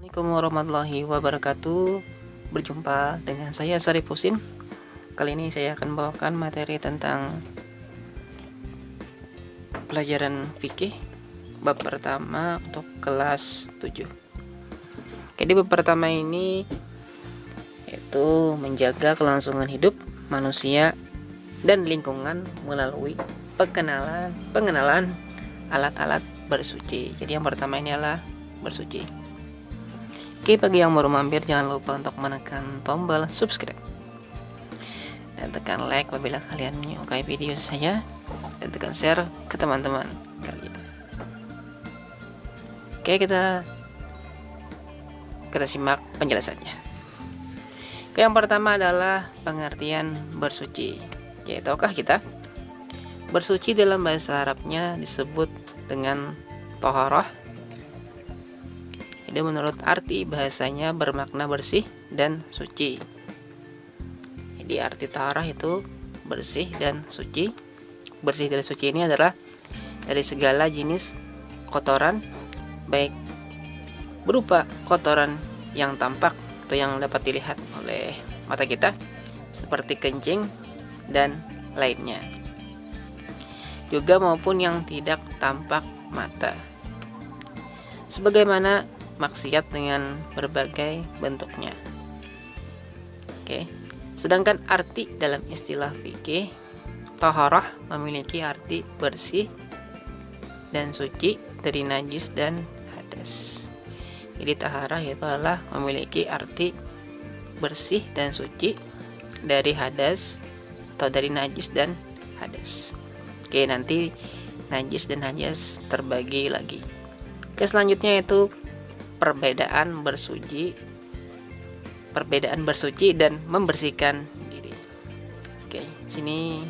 Assalamualaikum warahmatullahi wabarakatuh. Berjumpa dengan saya Syarif Husin. Kali ini saya akan bawakan materi tentang pelajaran fikih bab pertama untuk kelas 7. Jadi bab pertama ini yaitu menjaga kelangsungan hidup manusia dan lingkungan melalui pengenalan alat-alat bersuci. Jadi yang pertama ini adalah bersuci. Oke, bagi yang baru mampir jangan lupa untuk menekan tombol subscribe dan tekan like apabila kalian menyukai video saya, dan tekan share ke teman-teman kalian. Oke, kita simak penjelasannya. Oke, yang pertama adalah pengertian bersuci. Ya, tahukah kita bersuci dalam bahasa Arabnya disebut dengan toharah? Jadi menurut arti bahasanya bermakna bersih dan suci. Jadi arti taharah itu bersih dan suci. Bersih dan suci ini adalah dari segala jenis kotoran, baik berupa kotoran yang tampak atau yang dapat dilihat oleh mata kita seperti kencing dan lainnya, juga maupun yang tidak tampak mata, sebagaimana maksiat dengan berbagai bentuknya. Oke. Sedangkan arti dalam istilah fikih, taharah memiliki arti bersih dan suci dari najis dan hadas. Jadi taharah itu adalah memiliki arti bersih dan suci dari hadas atau dari najis dan hadas. Oke, nanti najis dan hadas terbagi lagi. Oke, selanjutnya itu perbedaan bersuci dan membersihkan diri. Oke, sini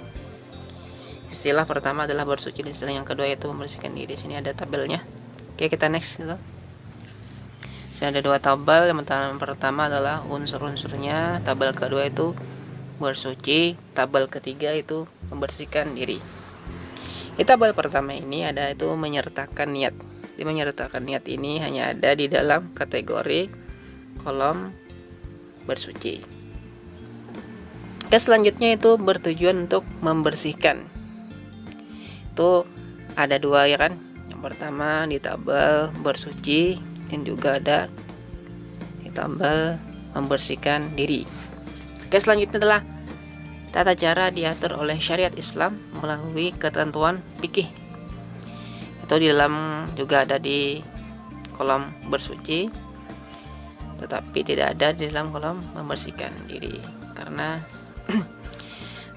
istilah pertama adalah bersuci dan istilah yang kedua yaitu membersihkan diri. Sini ada tabelnya. Oke, kita next dulu. Sini ada dua tabel. Yang pertama adalah unsur-unsurnya, tabel kedua itu bersuci, tabel ketiga itu membersihkan diri. Di tabel pertama ini ada itu menyertakan niat. Di menyertakan niat ini hanya ada di dalam kategori kolom bersuci. Selanjutnya itu bertujuan untuk membersihkan. Itu ada dua ya kan. Yang pertama di tabel bersuci dan juga ada di tabel membersihkan diri. Selanjutnya adalah tata cara diatur oleh syariat Islam melalui ketentuan fikih. Itu di dalam juga ada di kolom bersuci, tetapi tidak ada di dalam kolom membersihkan diri, karena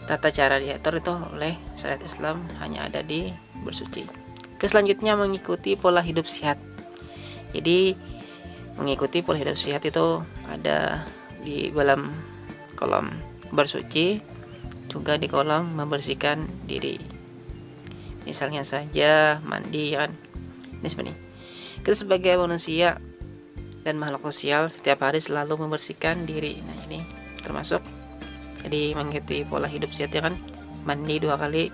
tata cara diatur itu oleh syariat Islam hanya ada di bersuci. Selanjutnya mengikuti pola hidup sehat. Jadi mengikuti pola hidup sehat itu ada di dalam kolom bersuci, juga di kolom membersihkan diri. Misalnya saja mandi kan. Ini seperti ini. Kita sebagai manusia dan makhluk sosial setiap hari selalu membersihkan diri. Nah, ini termasuk jadi mengikuti pola hidup sehat ya kan. Mandi 2 kali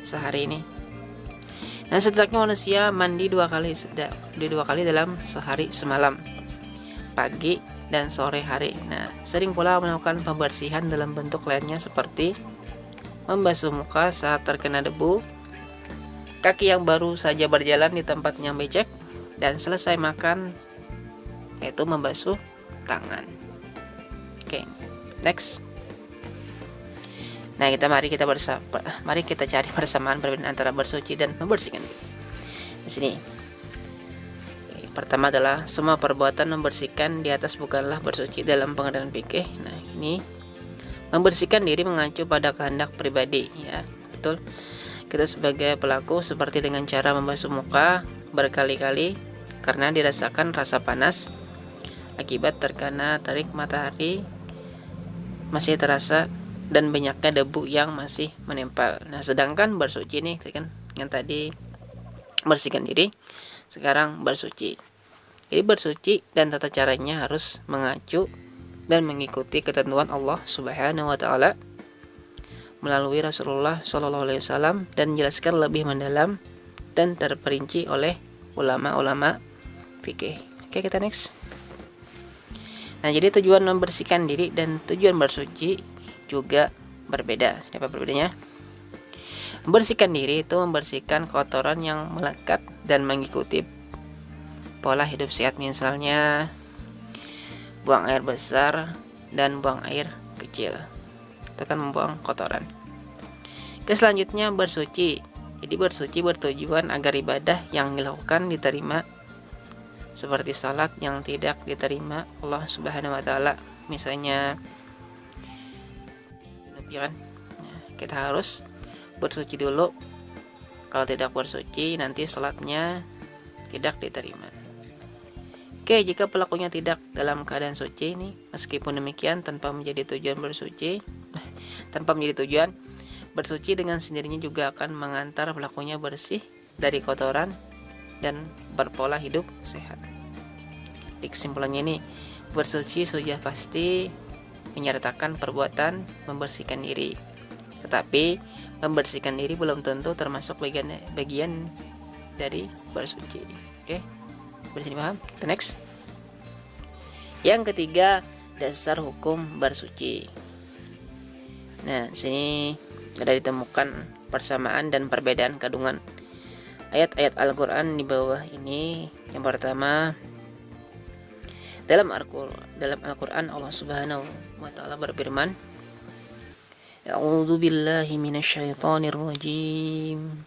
sehari ini. Nah, setidaknya manusia mandi 2 kali dalam sehari semalam, pagi dan sore hari. Nah, sering pula melakukan pembersihan dalam bentuk lainnya seperti membasuh muka saat terkena debu, kaki yang baru saja berjalan di tempat yang becek, dan selesai makan yaitu membasuh tangan. Oke, next. Nah, mari kita cari persamaan perbedaan antara bersuci dan membersihkan. Di sini. Pertama adalah semua perbuatan membersihkan di atas bukanlah bersuci dalam pengertian fikih. Nah, ini membersihkan diri mengacu pada kehendak pribadi ya. Betul. Kita sebagai pelaku seperti dengan cara membasuh muka berkali-kali karena dirasakan rasa panas akibat terkena terik matahari masih terasa dan banyaknya debu yang masih menempel. Nah, sedangkan bersuci nih kan yang tadi bersihkan diri, sekarang bersuci. Jadi bersuci dan tata caranya harus mengacu dan mengikuti ketentuan Allah Subhanahu wa taala melalui Rasulullah SAW dan menjelaskan lebih mendalam dan terperinci oleh ulama-ulama fikih. Oke, kita next. Nah, jadi tujuan membersihkan diri dan tujuan bersuci juga berbeda. Apa perbedaannya? Membersihkan diri itu membersihkan kotoran yang melekat dan mengikuti pola hidup sehat, misalnya buang air besar dan buang air kecil. Itu kan membuang kotoran. Selanjutnya bersuci. Jadi bersuci bertujuan agar ibadah yang dilakukan diterima, seperti salat yang tidak diterima Allah Subhanahu wa taala. Misalnya ya kan? Nah, kita harus bersuci dulu. Kalau tidak bersuci nanti salatnya tidak diterima. Oke, jika pelakunya tidak dalam keadaan suci ini, meskipun demikian tanpa menjadi tujuan bersuci, bersuci dengan sendirinya juga akan mengantar pelakunya bersih dari kotoran dan berpola hidup sehat. Di kesimpulannya ini, bersuci sudah pasti menyertakan perbuatan membersihkan diri. Tetapi membersihkan diri belum tentu termasuk bagian dari bersuci. Oke. Bersini paham? Kita next. Yang ketiga, dasar hukum bersuci. Nah, sini ada ditemukan persamaan dan perbedaan kandungan ayat-ayat Al-Qur'an di bawah ini. Yang pertama, dalam Al-Qur'an Allah Subhanahu wa taala berfirman, A'udzu billahi minasyaitonir rajim.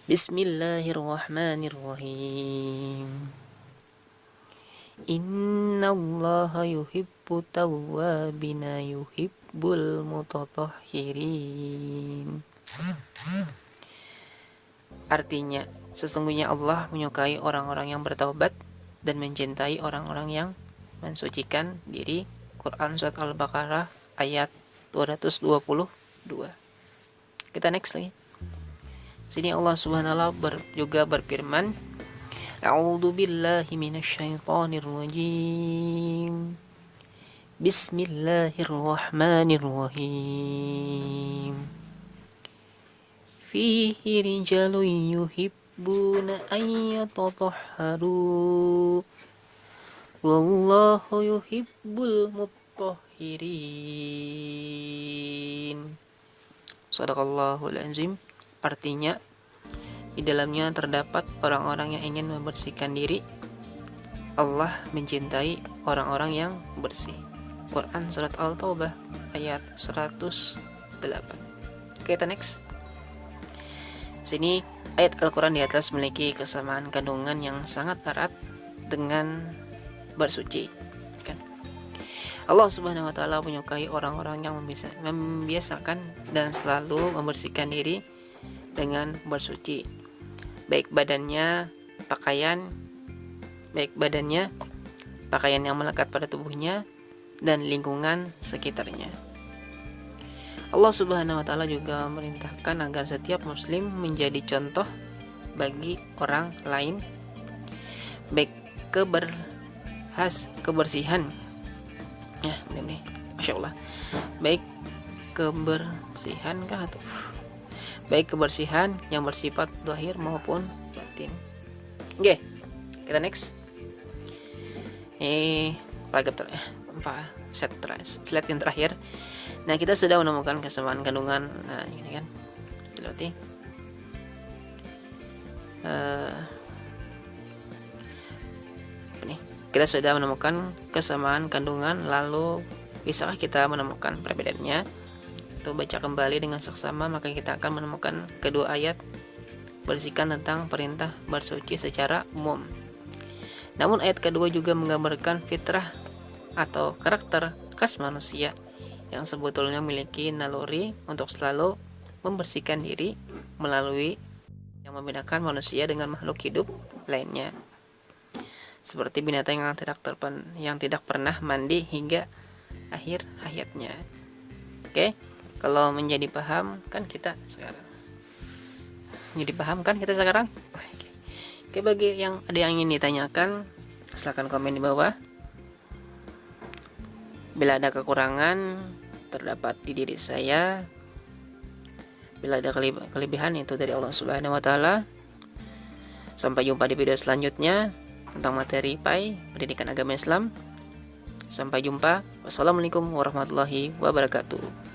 Bismillahirrahmanirrahim. Innallaha yuhibbu tawwabina yuhibbul mutatahhirin. Artinya, sesungguhnya Allah menyukai orang-orang yang bertaubat dan mencintai orang-orang yang mensucikan diri. Quran surat Al-Baqarah ayat 222. Kita next lagi. Sini Allah Subhanahu wa taala juga berfirman, A'udzu billahi minasyaitonir rajim. Bismillahirrahmanirrahim. Fihi rijalun yuhibbuna an yatatahharu. Wallahu yuhibbul mutahhirin. Shadaqallahul azim. Artinya, di dalamnya terdapat orang-orang yang ingin membersihkan diri. Allah mencintai orang-orang yang bersih. Quran surat Al-Taubah ayat 108. Kita next. Sini ayat Al-Quran di atas memiliki kesamaan kandungan yang sangat erat dengan bersuci. Kan? Allah Subhanahu wa taala menyukai orang-orang yang membiasakan dan selalu membersihkan diri dengan bersuci, baik badannya, pakaian yang melekat pada tubuhnya dan lingkungan sekitarnya. Allah Subhanahu wa taala juga memerintahkan agar setiap muslim menjadi contoh bagi orang lain, baik kebersihan. Ya, benar-benar. Masya Allah. Baik kebersihan atau baik kebersihan yang bersifat zahir maupun batin. Oke, kita next. Slide yang terakhir. Nah, kita sudah menemukan kesamaan kandungan. Nah, ini kan berarti kita sudah menemukan kesamaan kandungan. Lalu bisakah kita menemukan perbedaannya? Baca kembali dengan seksama, maka kita akan menemukan kedua ayat berisikan tentang perintah bersuci secara umum. Namun ayat kedua juga menggambarkan fitrah atau karakter khas manusia yang sebetulnya memiliki naluri untuk selalu membersihkan diri melalui yang membedakan manusia dengan makhluk hidup lainnya, seperti binatang yang tidak pernah mandi hingga akhir hayatnya. Oke. Kalau menjadi paham kan kita sekarang. Oke, bagi yang ada yang ingin ditanyakan, silakan komen di bawah. Bila ada kekurangan terdapat di diri saya, bila ada kelebihan itu dari Allah Subhanahu wa taala. Sampai jumpa di video selanjutnya tentang materi PAI, Pendidikan Agama Islam. Sampai jumpa. Wassalamualaikum warahmatullahi wabarakatuh.